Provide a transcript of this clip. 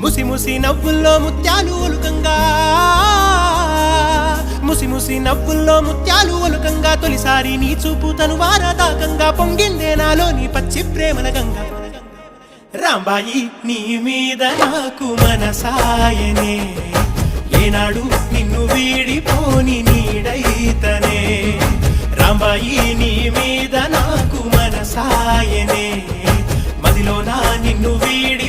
ముసి ముసి నవ్వుల్లో ముత్యాలు ఒలుకంగా ముసి ముసి నవ్వుల్లో ముత్యాలు ఒలుకంగా తొలిసారి నీ చూపు తను వారదాకంగా పొంగిందే నాలోని పచ్చి ప్రేమల గంగా రాంబాయి నీ మీద నాకు మనసాయనే ఏనాడు నిన్ను వీడిపోని నీడైతనే రాంబాయి నీ మీద నాకు మనసాయనే మదిలో నా నిన్ను వీడి